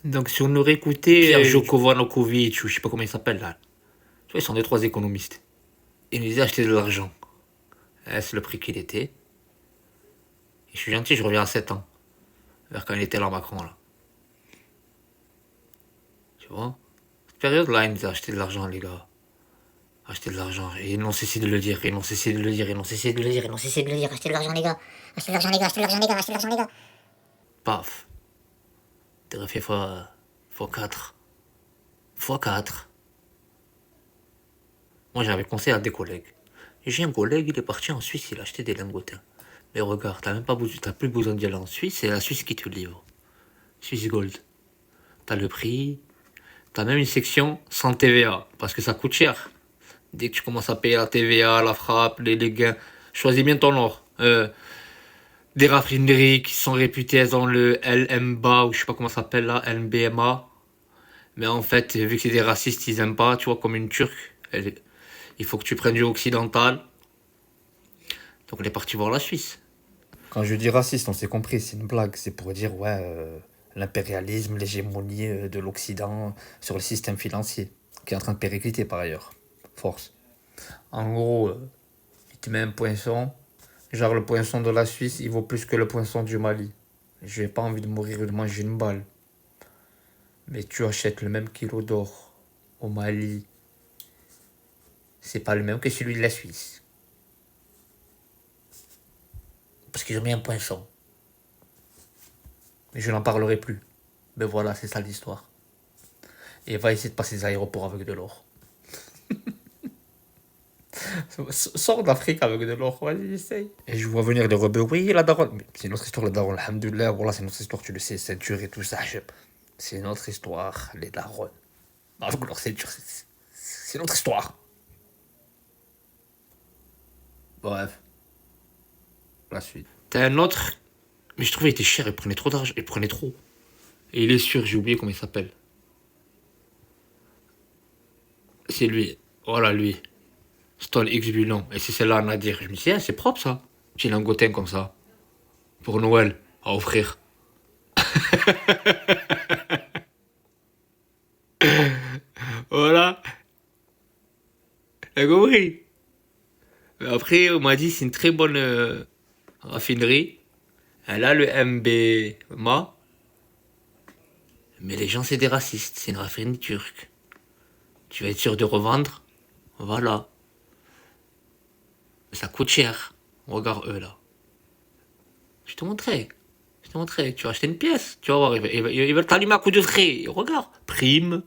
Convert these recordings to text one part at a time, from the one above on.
Donc, si on aurait écouté Pierre Jokovanovic, ou je sais pas comment il s'appelle là, tu vois, ils sont deux, trois économistes. Ils nous disaient acheter de l'argent. C'est le prix qu'il était. Et je suis gentil, je reviens à 7 ans. Vers quand il était là, Macron, là. Tu vois? Cette période-là, ils nous disaient acheter de l'argent, les gars. Acheter de l'argent. Et ils n'ont cessé de le dire, ils n'ont cessé de le dire, ils n'ont cessé de le dire, ils n'ont cessé de le dire. Achetez de l'argent, les gars. Achetez de l'argent, les gars. Achetez de l'argent, les gars. Achetez de l'argent, les gars. Paf. T'aurais fait fois 4. Fois 4. Moi, j'avais conseillé à des collègues. J'ai un collègue, il est parti en Suisse, il a acheté des lingots. Mais regarde, t'as même pas besoin, t'as plus besoin d'y aller en Suisse, c'est la Suisse qui te livre. Suisse Gold. T'as le prix, t'as même une section sans TVA, parce que ça coûte cher. Dès que tu commences à payer la TVA, la frappe, les gains, choisis bien ton or. Des raffineries qui sont réputées, elles ont le LMBA, ou je sais pas comment ça s'appelle là, LBMA. Mais en fait, vu que c'est des racistes, ils aiment pas, tu vois, comme une turque. Il faut que tu prennes du occidental. Donc on est parti voir la Suisse. Quand je dis raciste, on s'est compris, c'est une blague. C'est pour dire, ouais, l'impérialisme, l'hégémonie de l'Occident sur le système financier, qui est en train de péricliter par ailleurs. Force. En gros, il te met un poinçon. Genre le poinçon de la Suisse, il vaut plus que le poinçon du Mali. J'ai pas envie de mourir et de manger une balle. Mais tu achètes le même kilo d'or au Mali. C'est pas le même que celui de la Suisse. Parce qu'ils ont mis un poinçon. Mais je n'en parlerai plus. Mais voilà, c'est ça l'histoire. Et va essayer de passer des aéroports avec de l'or. Sors d'Afrique avec de l'or, vas-y, essaye. Et je vois venir des rebeux, oui, la daronne. Mais c'est notre histoire, la daronne, alhamdoulilah, voilà, c'est notre histoire, tu le sais, ceinture et tout ça. C'est notre histoire, les darons. Avec leur ceinture, c'est notre histoire. Bref, la suite. T'as un autre, mais je trouvais qu'il était cher, il prenait trop d'argent, il prenait trop. Et il est sûr, j'ai oublié comment il s'appelle. C'est lui, voilà lui. Stone X Bulon. Et c'est celle-là à Nadir. Je me dis, ah, c'est propre ça. J'ai lingotin comme ça. Pour Noël, à offrir. Voilà. T'as compris? Mais après, on m'a dit, c'est une très bonne raffinerie. Elle a le MBMA. Mais les gens, c'est des racistes. C'est une raffinerie turque. Tu vas être sûr de revendre. Voilà. Ça coûte cher. Regarde eux là. Je te montrais. Je te montrais. Tu vas acheter une pièce. Tu vas voir. Ils veulent t'allumer à coup de frais. Regarde. Prime.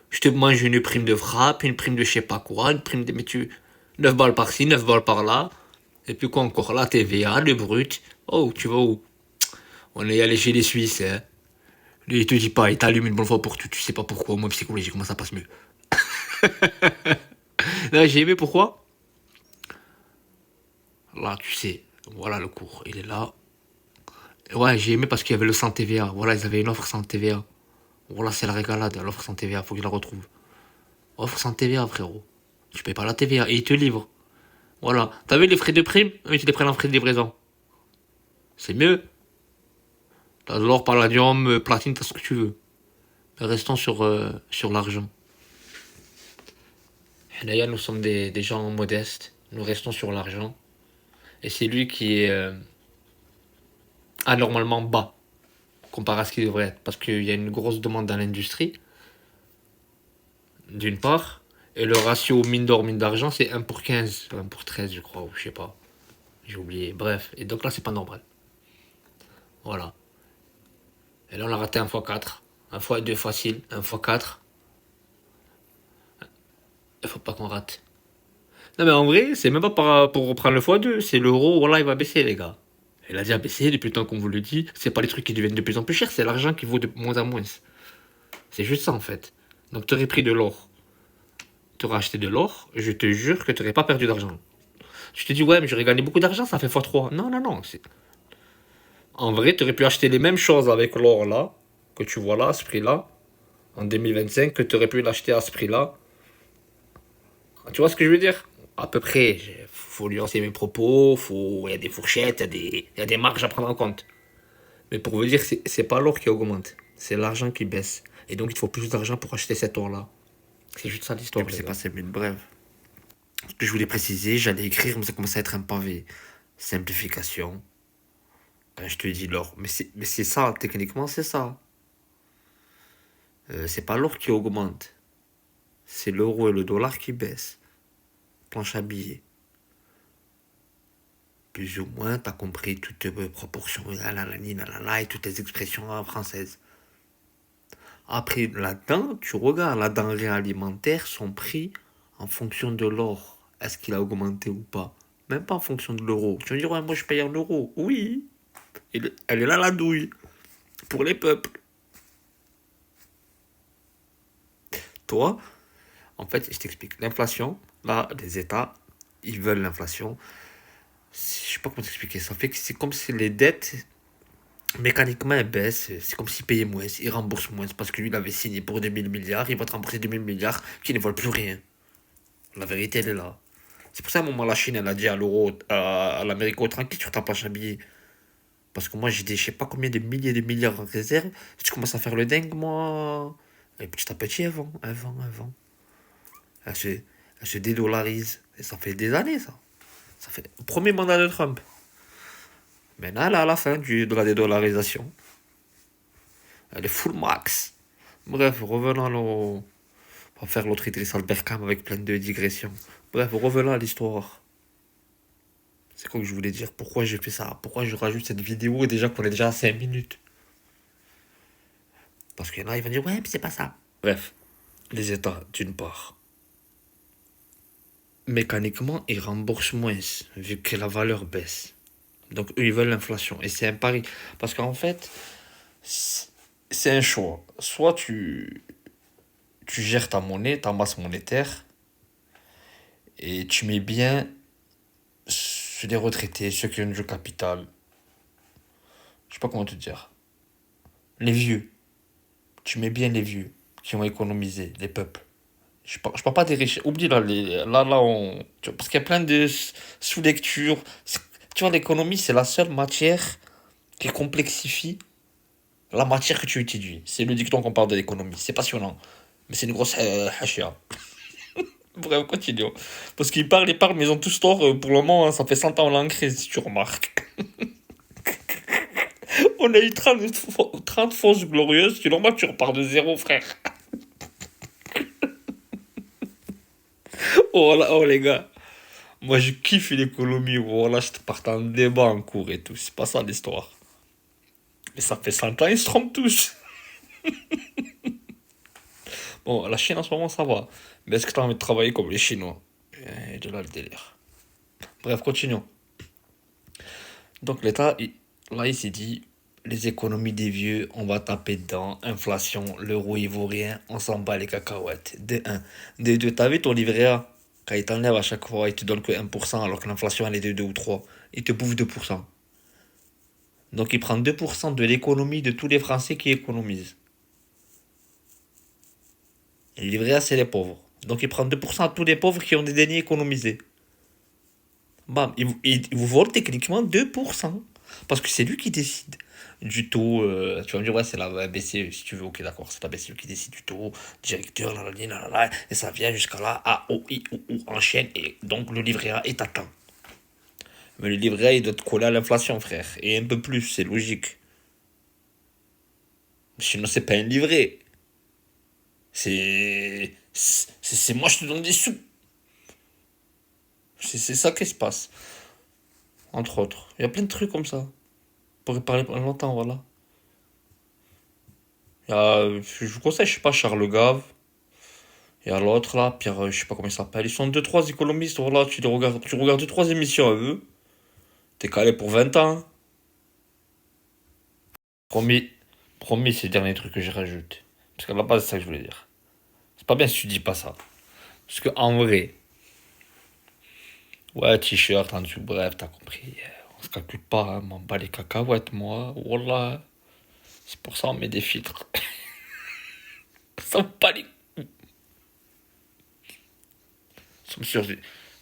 Je te mange une prime de frappe, une prime de je sais pas quoi, une prime de. Mais tu. 9 balles par-ci, 9 balles par-là. Et puis quoi encore? La TVA, le brut. Oh, tu vas où? On est allé chez les Suisses, hein. Lui, il te dit pas, il t'allume une bonne fois pour tout. Tu sais pas pourquoi. Moi, psychologiquement, ça passe mieux. Là, j'ai aimé pourquoi? Là, tu sais. Voilà le cours. Il est là. Ouais, j'ai aimé parce qu'il y avait le sans TVA. Voilà, ils avaient une offre sans TVA. Voilà, c'est la régalade, l'offre sans TVA. Faut que je la retrouve. Offre sans TVA, frérot. Tu payes pas la TVA et ils te livrent. Voilà. T'as vu les frais de prime? Eux, ils te les prennent en frais de livraison. C'est mieux. T'as de l'or, palladium, platine, t'as ce que tu veux. Mais restons sur l'argent. D'ailleurs, nous sommes des gens modestes. Nous restons sur l'argent. Et c'est lui qui est anormalement bas comparé à ce qu'il devrait être. Parce qu'il y a une grosse demande dans l'industrie, d'une part. Et le ratio mine d'or, mine d'argent, c'est 1 pour 15, 1 pour 13, je crois, ou je sais pas. J'ai oublié. Bref. Et donc là, c'est pas normal. Voilà. Et là, on a raté 1 fois 4. 1 fois 2 facile. 1 fois 4. Il faut pas qu'on rate. Non, mais en vrai, c'est même pas pour reprendre le x2. C'est l'euro, voilà, il va baisser, les gars. Il a déjà baissé depuis le temps qu'on vous le dit. C'est pas les trucs qui deviennent de plus en plus chers, c'est l'argent qui vaut de moins en moins. C'est juste ça, en fait. Donc, tu aurais pris de l'or. Tu aurais acheté de l'or, je te jure que tu n'aurais pas perdu d'argent. Tu te dis, ouais, mais j'aurais gagné beaucoup d'argent, ça fait x3. Non, non, non. En vrai, tu aurais pu acheter les mêmes choses avec l'or là, que tu vois là, à ce prix-là, en 2025, que tu aurais pu l'acheter à ce prix-là. Tu vois ce que je veux dire? À peu près. Faut nuancer mes propos, il y a des fourchettes, il y a des marges à prendre en compte. Mais pour vous dire, c'est pas l'or qui augmente, C'est l'argent qui baisse. Et donc, il te faut plus d'argent pour acheter cet or-là. C'est juste ça l'histoire. C'est pas 5 minutes, bref. Ce que je voulais préciser, j'allais écrire, mais ça commence à être un pavé. Simplification. Quand je te dis l'or. Mais c'est ça, techniquement, c'est ça. C'est pas l'or qui augmente. C'est l'euro et le dollar qui baissent. Planche à billets. Plus ou moins, t'as compris toutes les proportions, et toutes les expressions françaises. Après, là-dedans, tu regardes la denrée alimentaire, son prix en fonction de l'or. Est-ce qu'il a augmenté ou pas? Même pas en fonction de l'euro. Tu vas me dire, ouais, moi je paye en euros. Oui, elle est là la douille. Pour les peuples. Toi, en fait, je t'explique. L'inflation, là, les États, ils veulent l'inflation. Je sais pas comment t'expliquer. Ça fait que c'est comme si les dettes, mécaniquement, elles baissent. C'est comme s'ils payaient moins, ils remboursent moins. Parce que lui, il avait signé pour 2000 milliards, il va te rembourser 2000 milliards qui ne valent plus rien. La vérité, elle est là. C'est pour ça, à un moment, la Chine, elle a dit à l'euro, à l'Amérique, oh, tranquille sur ta planche à billets. Parce que moi, j'ai des, je sais pas combien de milliers de milliards en réserve. Si tu commences à faire le dingue, moi. Et petit à petit, elles vont. Elle se, elle se dédollarise. Et ça fait des années, ça. Ça fait le premier mandat de Trump. Maintenant, elle est à la fin de la dédollarisation. Elle est full max. Bref, revenons On va faire l'autre Idriss Alberkam avec plein de digressions. Bref, revenons à l'histoire. C'est quoi que je voulais dire? Pourquoi j'ai fait ça? Pourquoi je rajoute cette vidéo déjà qu'on est déjà à 5 minutes? Parce qu'il y en a, ils vont dire, ouais, mais c'est pas ça. Bref, les États, d'une part, mécaniquement, ils remboursent moins, vu que la valeur baisse. Donc, eux, ils veulent l'inflation. Et c'est un pari. Parce qu'en fait, c'est un choix. Soit tu gères ta monnaie, ta masse monétaire, et tu mets bien sur les retraités, ceux qui ont du capital. Je sais pas comment te dire. Les vieux. Tu mets bien les vieux qui ont économisé, les peuples. Je parle pas des riches. Oublie là, parce qu'il y a plein de sous-lectures. Tu vois, l'économie, c'est la seule matière qui complexifie la matière que tu étudies. C'est le dicton qu'on parle de l'économie. C'est passionnant. Mais c'est une grosse hachia. Bref, continuons. Parce ils parlent, mais ils ont tous tort. Pour le moment, hein, ça fait 100 ans l'ancré, si tu remarques. On a eu 30 fausses glorieuses. C'est normal que tu repars de zéro, frère. Oh, là, oh les gars. Moi, je kiffe l'économie. Voilà, je te parle en débat en cours et tout. C'est pas ça l'histoire. Mais ça fait 100 ans, ils se trompent tous. Bon, la Chine en ce moment, ça va. Mais est-ce que tu as envie de travailler comme les Chinois? De là le délire. Bref, continuons. Donc, l'État, là, il s'est dit, les économies des vieux, on va taper dedans. Inflation, l'euro, il vaut rien. On s'en bat les cacahuètes. De un. De 2, t'as vu ton livret A? Quand il t'enlève à chaque fois, il te donne que 1%, alors que l'inflation, elle est de 2 ou 3. Il te bouffe 2%. Donc, il prend 2% de l'économie de tous les Français qui économisent. Et le livret A, c'est les pauvres. Donc, il prend 2% à tous les pauvres qui ont des deniers économisés. Bam, il vous vole techniquement 2%. Parce que c'est lui qui décide du taux. Tu vas me dire, ouais, c'est la BCE, si tu veux, ok, d'accord, c'est la BCE qui décide du taux, directeur, et ça vient jusqu'à là, A, O, I, O, enchaîne, et donc le livret A est atteint. Mais le livret A, il doit te coller à l'inflation, frère, et un peu plus, c'est logique. Sinon, c'est pas un livret. C'est moi, je te donne des sous. C'est ça qui se passe. Entre autres. Il y a plein de trucs comme ça. On pourrait parler pendant longtemps, voilà. Je vous conseille, je sais pas, Charles Gave. Il y a l'autre là, Pierre, je sais pas comment il s'appelle. Ils sont deux, trois économistes, voilà, tu regardes deux, trois émissions à eux. T'es calé pour 20 ans. Hein. Promis, promis, c'est le dernier truc que je rajoute. Parce qu'à la base, c'est ça que je voulais dire. C'est pas bien si tu dis pas ça. Parce que en vrai, ouais, t-shirt en dessous, bref, t'as compris. On se calcule pas, hein, m'en bats les cacahuètes, moi. Wallah. C'est pour ça on met des filtres. Ça me bat les. Nous sommes sur,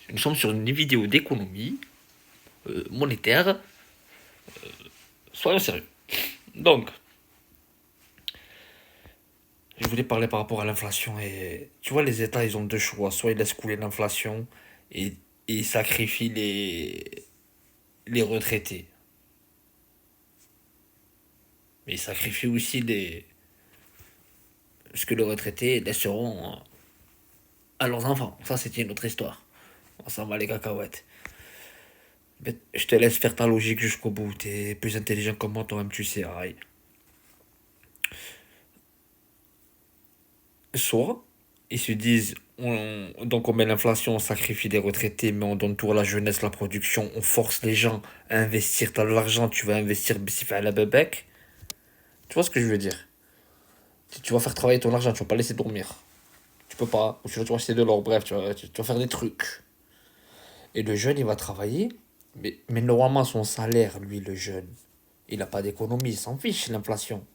nous sommes sur une vidéo d'économie monétaire. Soyons sérieux. Donc, voulais parler par rapport à l'inflation. Et tu vois, les États, ils ont deux choix. Soit ils laissent couler l'inflation et, et ils sacrifient les retraités. Mais ils sacrifient aussi ce que les retraités laisseront à leurs enfants. Ça, c'était une autre histoire. On s'en va les cacahuètes. Mais je te laisse faire ta logique jusqu'au bout. T'es plus intelligent que moi, toi-même, tu sais. Aïe. Soit, ils se disent, donc on met l'inflation, on sacrifie les retraités, mais on donne tout à la jeunesse, la production, on force les gens à investir. T'as de l'argent, tu vas investir, bissi à la bébête. Tu vois ce que je veux dire? Tu vas faire travailler ton argent, tu vas pas laisser dormir. Tu peux pas. Ou tu vas acheter de l'or, bref, tu vas faire des trucs. Et le jeune, il va travailler, mais normalement, son salaire, lui, le jeune, il n'a pas d'économie, il s'en fiche, l'inflation.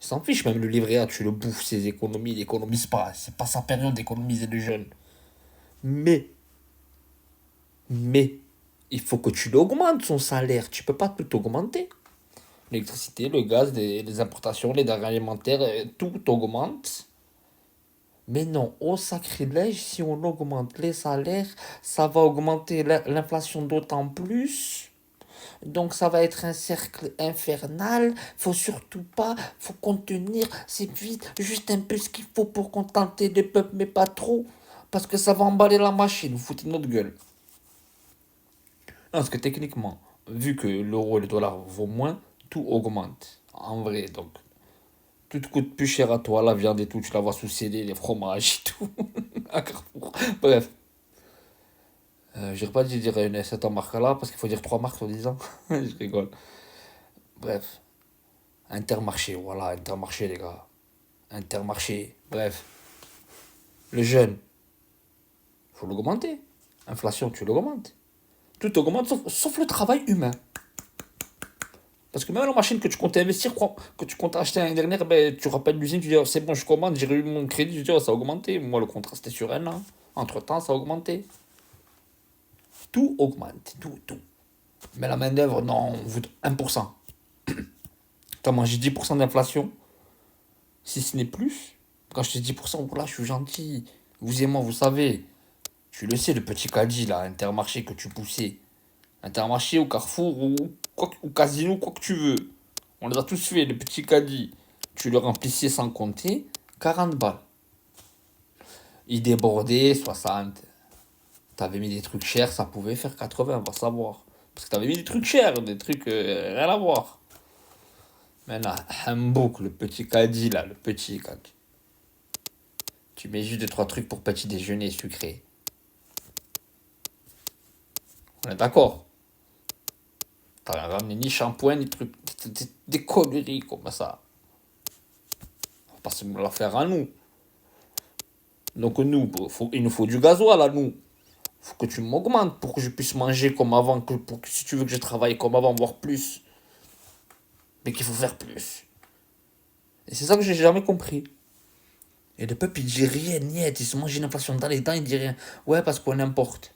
Il s'en fiche, même le livret A, tu le bouffes, ses économies, il n'économise pas. C'est pas sa période d'économiser le jeune. Mais, mais, il faut que tu l'augmentes, son salaire. Tu peux pas tout augmenter. L'électricité, le gaz, les importations, les denrées alimentaires, tout augmente. Mais non, au sacrilège, si on augmente les salaires, ça va augmenter l'inflation d'autant plus. Donc ça va être un cercle infernal. Faut surtout pas, faut contenir, c'est vite, juste un peu ce qu'il faut pour contenter le peuple, mais pas trop. Parce que ça va emballer la machine, vous foutez de notre gueule. Non, parce que techniquement, vu que l'euro et le dollar vaut moins, tout augmente. En vrai, donc tout te coûte plus cher à toi, la viande et tout, tu la vois sous scellé, les fromages et tout. À Carrefour. Bref, j'ai pas dit dire cette marque là, parce qu'il faut dire trois marques soi-disant. Je rigole. Bref, Intermarché, voilà, Intermarché les gars. Intermarché, bref. Le jeune, faut l'augmenter. Inflation, tu l'augmentes. Tout augmente sauf le travail humain. Parce que même la machine que tu comptais investir, que tu comptais acheter l'année dernière, ben, tu rappelles l'usine, tu dis, oh, c'est bon, je commande, j'ai eu mon crédit, tu dis, oh, ça a augmenté. Moi, le contrat, c'était sur un an. Entre-temps, ça a augmenté. Tout augmente, tout. Mais la main-d'œuvre, non, on vous 1%. Tu as mangé 10% d'inflation, si ce n'est plus. Quand je te dis 10%, voilà, je suis gentil. Vous et moi, vous savez. Tu le sais, le petit caddie, là, Intermarché que tu poussais. Intermarché ou Carrefour ou Casino, quoi que tu veux. On les a tous fait, les petits caddies. Tu le remplissais sans compter, 40 balles. Il débordait, 60. T'avais mis des trucs chers, ça pouvait faire 80, va savoir. Parce que t'avais mis des trucs chers, des trucs rien à voir. Maintenant, Hambouk, le petit caddie là, le petit caddie. Tu mets juste 2-3 trucs pour petit déjeuner sucré. On est d'accord? T'as ramené ni shampoing, ni trucs. Des conneries comme ça. On va pas se la faire à nous. Donc nous, il nous faut du gasoil à nous. Faut que tu m'augmentes pour que je puisse manger comme avant, si tu veux que je travaille comme avant, voire plus. Mais qu'il faut faire plus. Et c'est ça que j'ai jamais compris. Et le peuple, il dit rien, niet. Il se mange une inflation dans les dents, il dit rien. Ouais, parce qu'on importe.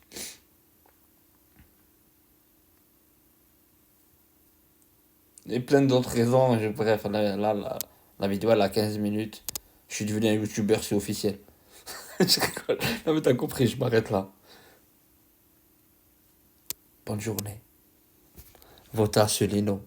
Et plein d'autres raisons. Bref, la vidéo, elle a 15 minutes. Je suis devenu un youtubeur, c'est officiel. Je rigole. Non, mais t'as compris, je m'arrête là. Bonne journée. Votez à Asselineau.